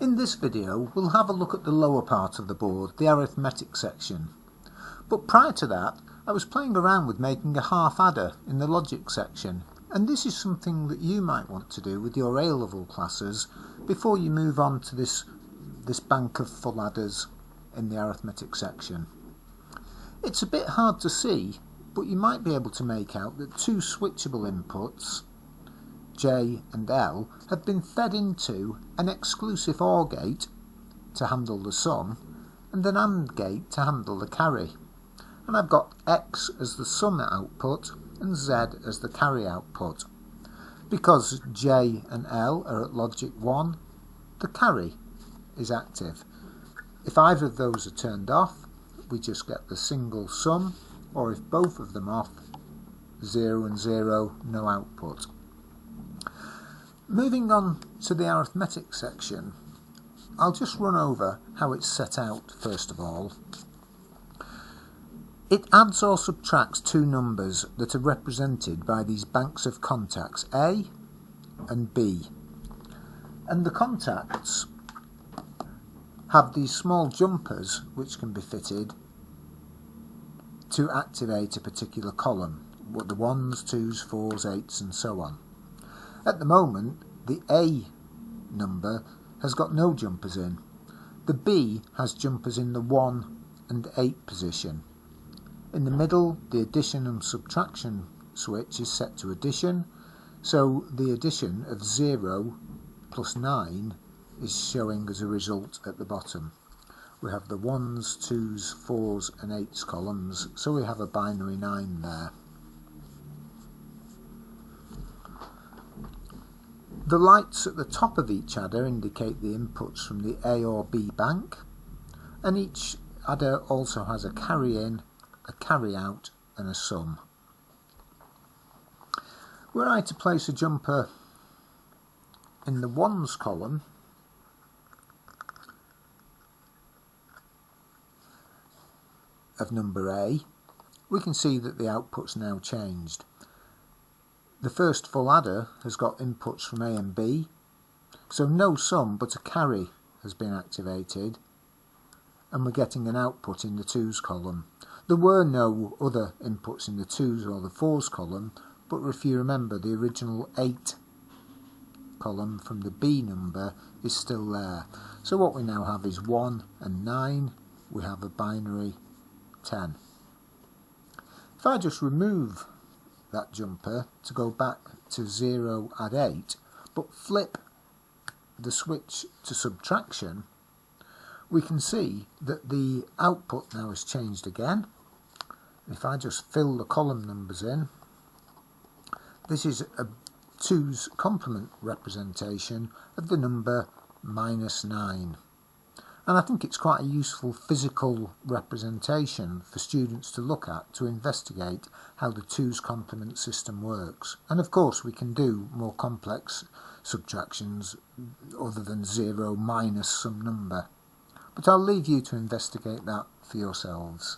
In this video we'll have a look at the lower part of the board, the arithmetic section. But prior to that I was playing around with making a half adder in the logic section, and this is something that you might want to do with your A-level classes before you move on to this bank of full adders in the arithmetic section. It's a bit hard to see, but you might be able to make out that two switchable inputs, J and L, have been fed into an exclusive OR gate to handle the sum and an AND gate to handle the carry. And I've got X as the sum output and Z as the carry output. Because J and L are at logic 1, the carry is active. If either of those are turned off, we just get the single sum, or if both of them off, 0 and 0, no output. Moving on to the arithmetic section, I'll just run over how it's set out first of all. It adds or subtracts two numbers that are represented by these banks of contacts, A and B. And the contacts have these small jumpers which can be fitted to activate a particular column, the 1s, 2s, 4s, 8s and so on. At the moment, the A number has got no jumpers in. The B has jumpers in the 1 and 8 position. In the middle, the addition and subtraction switch is set to addition, so the addition of 0 plus 9 is showing as a result at the bottom. We have the 1s, 2s, 4s and 8s columns, so we have a binary 9 there. The lights at the top of each adder indicate the inputs from the A or B bank, and each adder also has a carry in, a carry out and a sum. Were I to place a jumper in the 1s column, of number A, we can see that the output's now changed. The first full adder has got inputs from A and B, so no sum but a carry has been activated, and we're getting an output in the 2s column. There were no other inputs in the 2s or the 4s column, but if you remember, the original 8 column from the B number is still there. So what we now have is 1 and 9, we have a binary 10. If I just remove that jumper to go back to 0 add 8, but flip the switch to subtraction, we can see that the output now has changed again. If I just fill the column numbers in, this is a 2's complement representation of the number -9. And I think it's quite a useful physical representation for students to look at to investigate how the 2's complement system works. And of course we can do more complex subtractions other than 0 minus some number. But I'll leave you to investigate that for yourselves.